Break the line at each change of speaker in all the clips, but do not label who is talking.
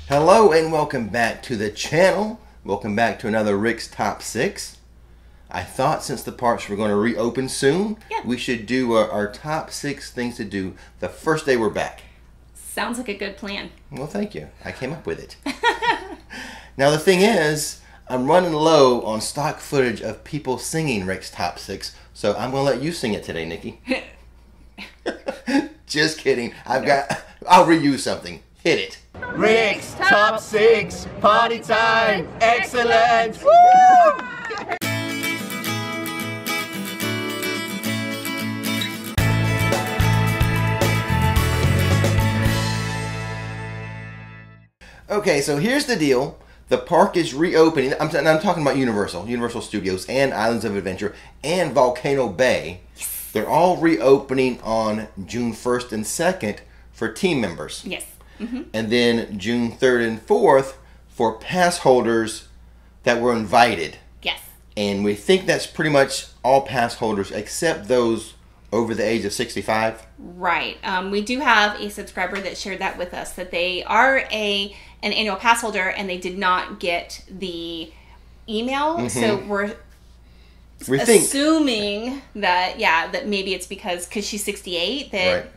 Hello and welcome back to the channel. Welcome back to another Rick's Top 6. I thought since the parks were going to reopen soon, we should do our top 6 things to do the first day we're back.
Sounds like a good plan.
Well, thank you. I came up with it. Now the thing is, I'm running low on stock footage of people singing Rick's Top 6, so I'm going to let you sing it today, Nikki. Just kidding. I'll reuse something. Hit it.
Rick's Top 6, party time, excellent! Woo!
Okay, so here's the deal. The park is reopening. I'm talking about Universal Studios and Islands of Adventure and Volcano Bay. They're all reopening on June 1st and 2nd for team members.
Yes.
Mm-hmm. And then June 3rd and 4th for pass holders that were invited.
Yes.
And we think that's pretty much all pass holders except those over the age of 65.
Right. We do have a subscriber that shared that with us, that they are an annual pass holder and they did not get the email. Mm-hmm. So we're assuming that, that maybe it's because she's 68 that...
Right.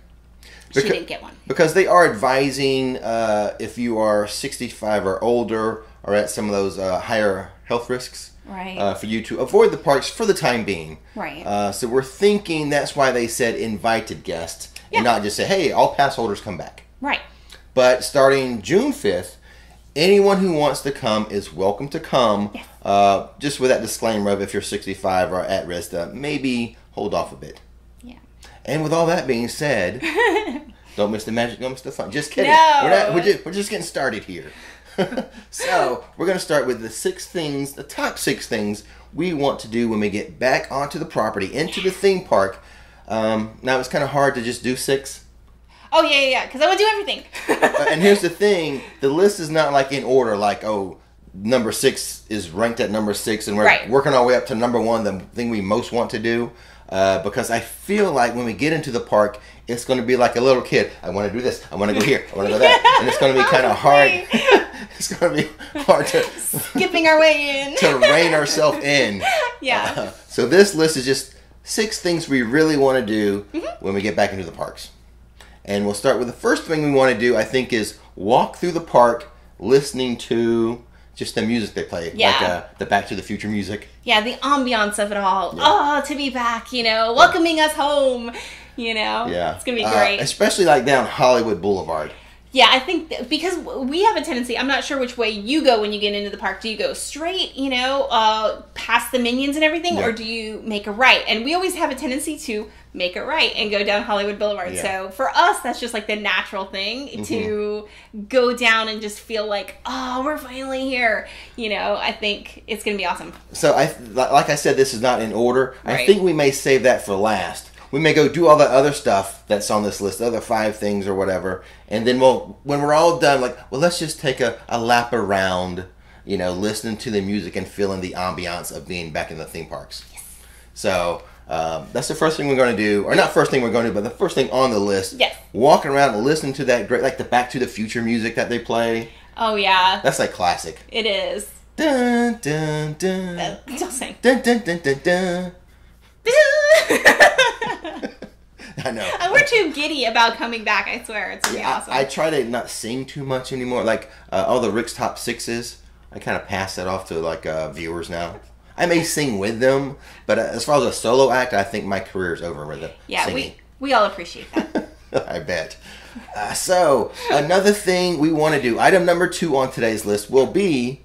She didn't get one.
Because they are advising if you are 65 or older or at some of those higher health risks,
right,
for you to avoid the parks for the time being.
Right.
So we're thinking that's why they said invited guests and not just say, hey, all pass holders come back.
Right.
But starting June 5th, anyone who wants to come is welcome to come. Yes. Just with that disclaimer of if you're 65 or at risk, maybe hold off a bit. And with all that being said, don't miss the magic, don't miss the fun. Just kidding.
No.
We're just getting started here. So we're going to start with the top 6 things we want to do when we get back onto the property, into the theme park. Now it's kind of hard to just do 6.
Oh, yeah, because I want to do everything.
And here's the thing. The list is not like in order, like, number 6 is ranked at number 6, and we're working our way up to number 1, the thing we most want to do. Because I feel like when we get into the park, it's going to be like a little kid. I want to do this. I want to go here. I want to go that. And it's going to be kind of hard. It's going to be hard to...
Skipping our way in.
to rein ourselves in.
Yeah.
So this list is just 6 things we really want to do when we get back into the parks. And we'll start with the first thing we want to do, I think, is walk through the park listening to... just the music they play, like the Back to the Future music. Yeah,
the ambiance of it all. Yeah. Oh, to be back, welcoming us home, Yeah. It's going to be great.
Especially like down Hollywood Boulevard.
Yeah, I think because we have a tendency, I'm not sure which way you go when you get into the park. Do you go straight, past the Minions and everything, or do you make a right? And we always have a tendency to make it right and go down Hollywood Boulevard. Yeah. So for us, that's just like the natural thing to go down and just feel like, oh, we're finally here. I think it's going to be awesome.
So like I said, this is not in order. Right. I think we may save that for last. We may go do all the other stuff that's on this list, the other 5 things or whatever, and then when we're all done, let's just take a lap around, listening to the music and feeling the ambiance of being back in the theme parks. Yes. So that's the first thing we're going to do, or not first thing we're going to do, but the first thing on the list.
Yes.
Walking around and listening to that great, like the Back to the Future music that they play.
Oh yeah.
That's like classic.
It is.
Dun dun dun.
Don't sing.
Dun dun dun dun dun. I know.
We're too giddy about coming back, I swear. It's going to be awesome.
I try to not sing too much anymore. Like, all the Rick's Top 6s, I kind of pass that off to, viewers now. I may sing with them, but as far as a solo act, I think my career is over with it.
Yeah,
singing.
we all appreciate that.
I bet. So, another thing we want to do, item number 2 on today's list will be,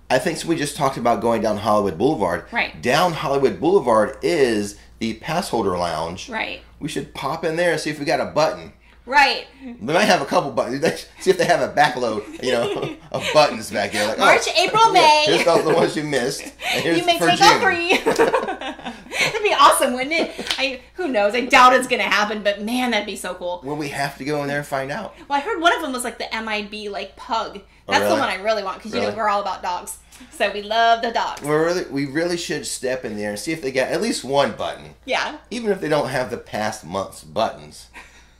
I think we just talked about going down Hollywood Boulevard.
Right.
Down Hollywood Boulevard is the pass holder lounge.
Right.
We should pop in there and see if we got a button.
Right.
They might have a couple buttons. See if they have a backload, of buttons back there. Like,
March, April, May.
Here's all the ones you missed. And here's
you may
for
take
June.
all 3. That'd be awesome, wouldn't it? Who knows? I doubt it's going to happen, but man, that'd be so cool.
Well, we have to go in there and find out.
Well, I heard one of them was like the MIB, pug. That's the one I really want, because we're all about dogs. So we love the dogs.
We really should step in there and see if they got at least one button.
Yeah.
Even if they don't have the past month's buttons.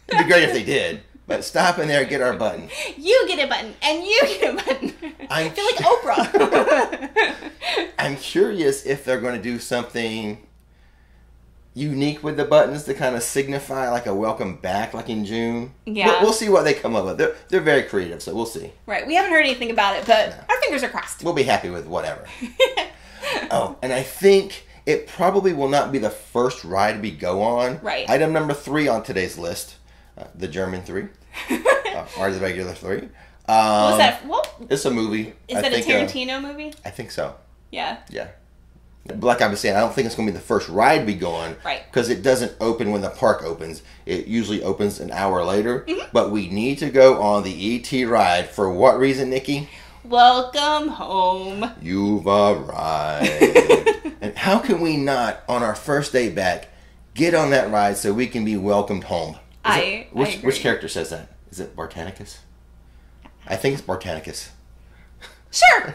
It'd be great if they did. But stop in there and get our button.
You get a button, and you get a button. I feel like Oprah.
I'm curious if they're going to do something unique with the buttons to kind of signify like a welcome back, like in June.
Yeah.
We'll see what they come up with. They're very creative, so we'll see.
Right. We haven't heard anything about it, but our fingers are crossed.
We'll be happy with whatever. Oh, and I think it probably will not be the first ride we go on.
Right.
Item number 3 on today's list, the German 3, or the regular 3.
What's that? Well,
it's a movie.
Is that a Tarantino movie?
I think so.
Yeah.
Yeah. But like I was saying, I don't think it's going to be the first ride we go on.
Right.
Because it doesn't open when the park opens. It usually opens an hour later.
Mm-hmm.
But we need to go on the E.T. ride. For what reason, Nikki?
Welcome home.
You've arrived. And how can we not, on our first day back, get on that ride so we can be welcomed home?
I agree.
Which character says that? Is it Bartanicus? I think it's Bartanicus.
Sure.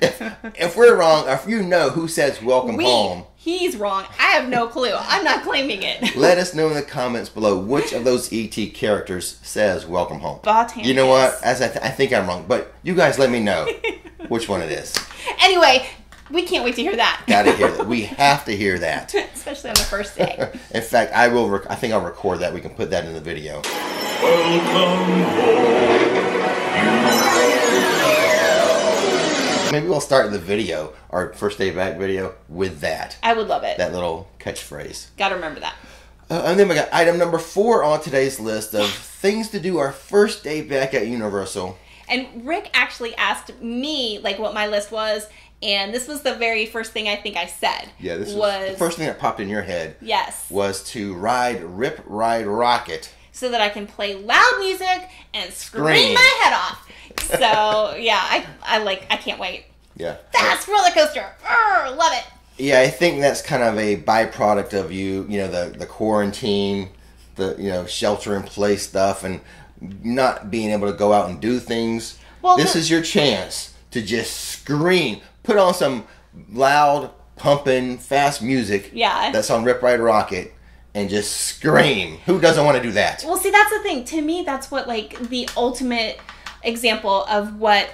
If we're wrong, or if you know who says welcome home.
He's wrong. I have no clue. I'm not claiming it.
Let us know in the comments below which of those E.T. characters says welcome home.
Botanicus.
You know what? As I think I'm wrong, but you guys let me know which one it is.
Anyway, we can't wait to hear that.
Gotta hear that. We have to hear that.
Especially on the first day.
In fact, I think I'll record that. We can put that in the video.
Welcome home.
Maybe we'll start the video, our first day back video, with that.
I would love it.
That little catchphrase.
Gotta remember that.
And then we got item number 4 on today's list of things to do our first day back at Universal.
And Rick actually asked me like what my list was, and this was the very first thing I think I said.
Yeah, this was the first thing that popped in your head.
Yes.
Was to ride Rip Ride Rockit.
So that I can play loud music and scream my head off. So yeah, I can't wait.
Yeah.
Fast roller coaster. Love it.
Yeah, I think that's kind of a byproduct of the quarantine, the shelter in place stuff, and not being able to go out and do things. Well, this is your chance to just scream, put on some loud, pumping, fast music.
Yeah.
That's on Rip Ride Rockit. And just scream. Who doesn't want to do that?
Well, see, that's the thing. To me, that's what the ultimate example of what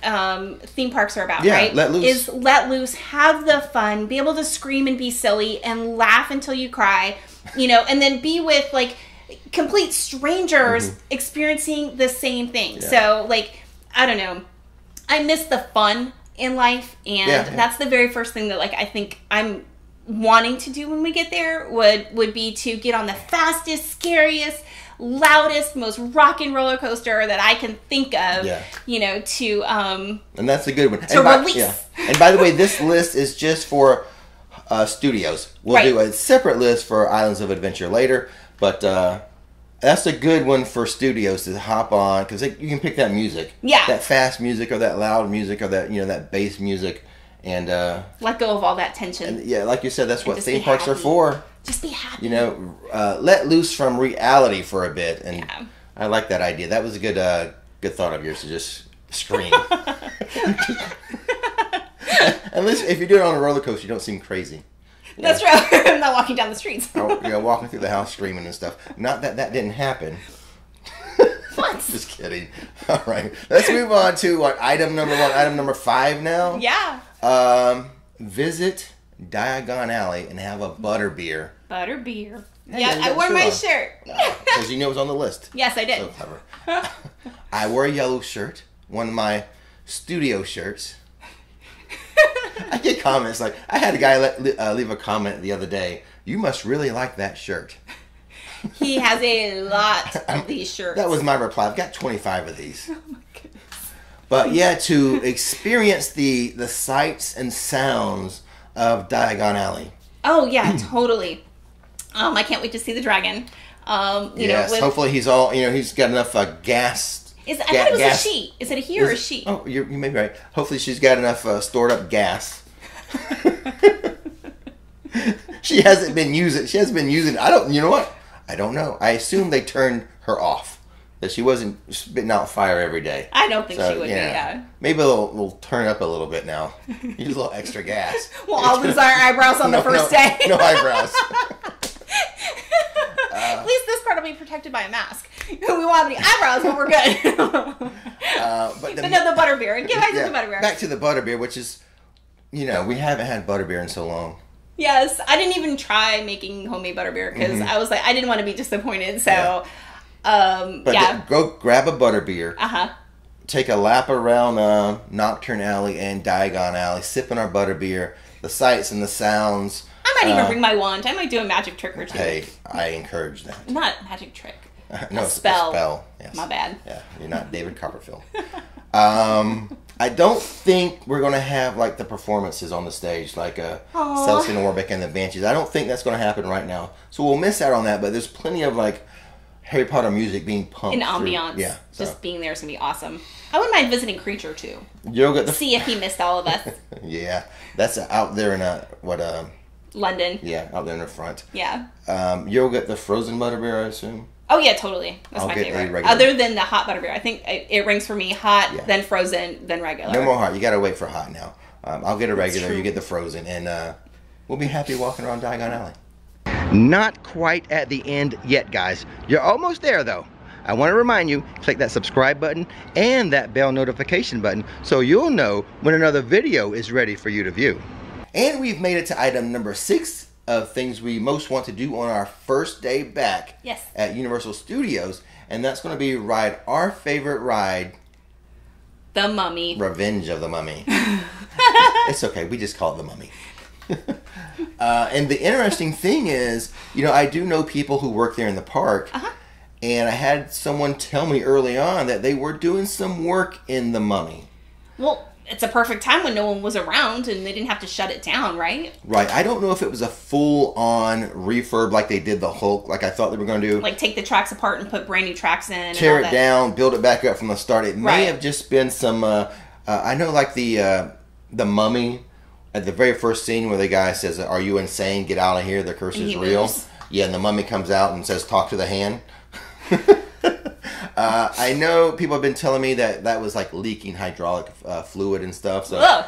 theme parks are about, right?
Let loose.
Is let loose, have the fun, be able to scream and be silly and laugh until you cry, and then be with complete strangers experiencing the same thing. Yeah. So I don't know. I miss the fun in life, and that's the very first thing that I think I'm wanting to do when we get there would be to get on the fastest, scariest, loudest, most rockin' roller coaster that I can think of, to
and that's a good one.
To release. Yeah.
And by the way, this list is just for studios. We'll do a separate list for Islands of Adventure later, but that's a good one for studios to hop on because you can pick that music, that fast music or that loud music or that that bass music. And
let go of all that tension.
And, like you said, that's what theme parks are for.
Just be happy.
Let loose from reality for a bit. And I like that idea. That was a good thought of yours to just scream. Unless if you do it on a roller coaster, you don't seem crazy.
That's right. I'm not walking down the streets.
Walking through the house screaming and stuff. Not that didn't happen.
What?
Just kidding. All right. Let's move on to item number 1. Item number 5 now.
Yeah.
Visit Diagon Alley and have a butterbeer.
Butterbeer. Yeah, I wore my shirt.
Because it was on the list.
Yes, I did.
So clever. I wore a yellow shirt. One of my studio shirts. I get comments I had a guy leave a comment the other day. You must really like that shirt.
He has a lot of these shirts.
That was my reply. I've got 25 of these. Oh my goodness. But to experience the sights and sounds of Diagon Alley.
Oh yeah, totally. I can't wait to see the dragon.
Yes, hopefully he's all he's got enough gas.
I thought it was a she. Is it a he or a she?
Oh, you may be right. Hopefully she's got enough stored up gas. She hasn't been using. I don't. You know what? I don't know. I assume they turned her off. That she wasn't spitting out fire every day.
I don't think she would be, yeah.
Maybe we'll turn up a little bit now. Use a little extra gas.
We'll all lose our eyebrows on the first day.
No eyebrows.
At least this part will be protected by a mask. We won't have any eyebrows, but we're good.
But
no, the butterbeer. Give Isaac the butterbeer.
Back to the butterbeer, which is, we haven't had butterbeer in so long.
Yes, I didn't even try making homemade butterbeer because I was like, I didn't want to be disappointed. So,
Go grab a butterbeer.
Uh-huh.
Take a lap around Nocturne Alley and Diagon Alley, sipping our butterbeer, the sights and the sounds.
I might even bring my wand. I might do a magic trick or two.
Hey, I encourage that.
Not magic trick.
No,
a spell.
A spell. Yes.
My bad.
Yeah, you're not David Copperfield. I don't think we're going to have like the performances on the stage like Celestine Warbeck and the Banshees. I don't think that's going to happen right now. So we'll miss out on that, but there's plenty of like Harry Potter music being pumped.
In ambiance.
Yeah.
Just being there is going to be awesome. I wouldn't mind visiting Creature too.
You'll get
see if he missed all of us.
Yeah. That's out there in
London.
Yeah, out there in the front.
Yeah.
You'll get the frozen butterbeer, I assume.
Oh yeah, totally. That's
I'll
my
get
favorite.
a regular.
Other than the hot butterbeer, I think it ranks for me hot, then frozen, then regular.
No more hot. You gotta wait for hot now. I'll get a regular. You get the frozen, and we'll be happy walking around Diagon Alley. Not quite at the end yet, guys. You're almost there, though. I want to remind you, click that subscribe button and that bell notification button so you'll know when another video is ready for you to view. And we've made it to item number 6 of things we most want to do on our first day back at Universal Studios, and that's going to be ride our favorite ride,
The Mummy.
Revenge of the Mummy. It's okay, we just call it The Mummy. And the interesting thing is, I do know people who work there in the park, and I had someone tell me early on that they were doing some work in The Mummy.
Well, it's a perfect time when no one was around and they didn't have to shut it down, right?
Right. I don't know if it was a full-on refurb like they did the Hulk, like I thought they were going to do.
Like take the tracks apart and put brand new tracks in.
Tear it down, build it back up from the start. It may have just been some, I know like the Mummy, at the very first scene where the guy says, "Are you insane? Get out of here. The curse is real."
Moves.
Yeah, and the Mummy comes out and says, "Talk to the hand." I know people have been telling me that was like leaking hydraulic fluid and stuff. So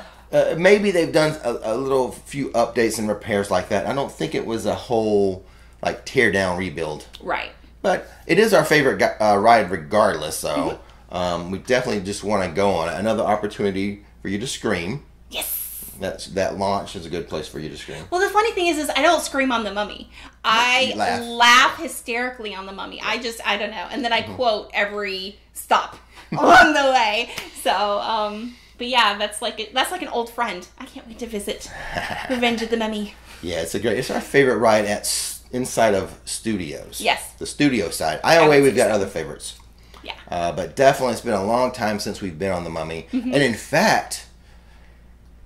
maybe they've done a few updates and repairs like that. I don't think it was a whole like tear down rebuild.
Right.
But it is our favorite ride regardless. So we definitely just want to go on it. Another opportunity for you to scream.
Yes.
That launch is a good place for you to scream.
Well, the funny thing is I don't scream on The Mummy. I laugh hysterically on The Mummy. I don't know. And then I quote every stop along the way. So, but yeah, that's like an old friend. I can't wait to visit Revenge of the Mummy.
Yeah, it's our favorite ride inside of studios.
Yes.
The studio side. IOA, we've got other favorites.
Yeah.
But definitely it's been a long time since we've been on The Mummy. And in fact,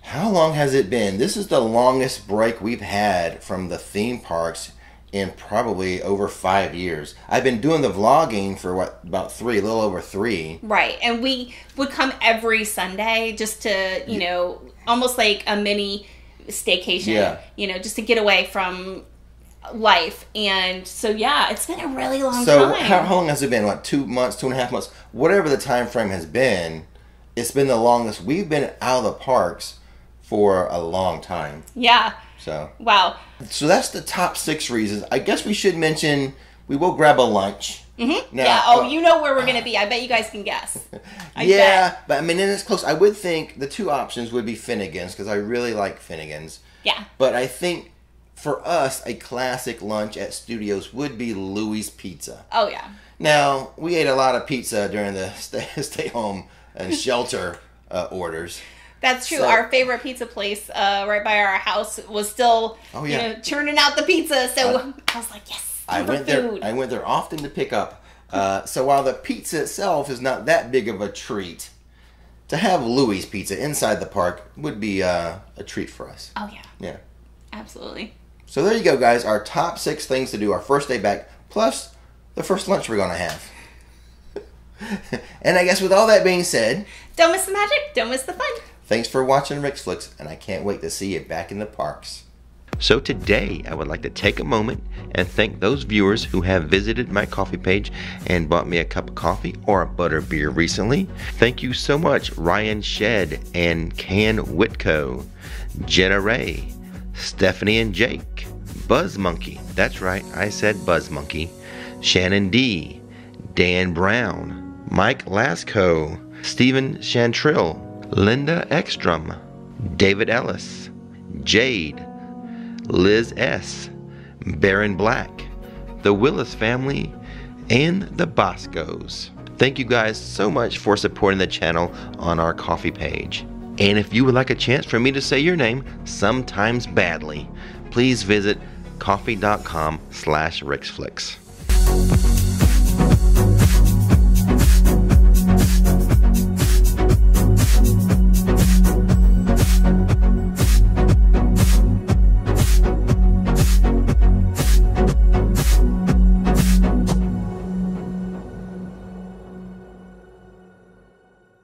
how long has it been? This is the longest break we've had from the theme parks in probably over 5 years. I've been doing the vlogging for about 3, a little over 3.
Right, and we would come every Sunday just to, almost like a mini staycation, just to get away from life. And so, yeah, it's been a really long time.
So how long has it been? Like 2 months, 2.5 months? Whatever the time frame has been, it's been the longest. We've been out of the parks for a long time.
Yeah.
So.
Wow.
So that's the top 6 reasons. I guess we should mention we will grab a lunch.
Mm-hmm. Now, you know where we're going to be. I bet you guys can guess.
I bet. But I mean, it's close. I would think the 2 options would be Finnegan's because I really like Finnegan's.
Yeah.
But I think for us, a classic lunch at Studios would be Louis Pizza.
Oh, yeah.
Now, we ate a lot of pizza during the stay home and shelter orders.
That's true. So, our favorite pizza place right by our house was still churning out the pizza. So I was like, yes,
I went there often to pick up. So while the pizza itself is not that big of a treat, to have Louis Pizza inside the park would be a treat for us.
Oh, yeah.
Yeah.
Absolutely.
So there you go, guys. Our top 6 things to do our first day back, plus the first lunch we're going to have. And I guess with all that being said,
don't miss the magic, don't miss the fun.
Thanks for watching Rick's Flicks, and I can't wait to see you back in the parks. So today, I would like to take a moment and thank those viewers who have visited my coffee page and bought me a cup of coffee or a butter beer recently. Thank you so much, Ryan Shed and Can Whitco, Jenna Ray, Stephanie and Jake, Buzz Monkey, that's right, I said Buzz Monkey, Shannon D, Dan Brown, Mike Lasco, Stephen Chantrill, Linda Ekstrom, David Ellis, Jade, Liz S., Baron Black, the Willis family, and the Boscos. Thank you guys so much for supporting the channel on our Ko-fi page. And if you would like a chance for me to say your name, sometimes badly, please visit ko-fi.com/RixFlix.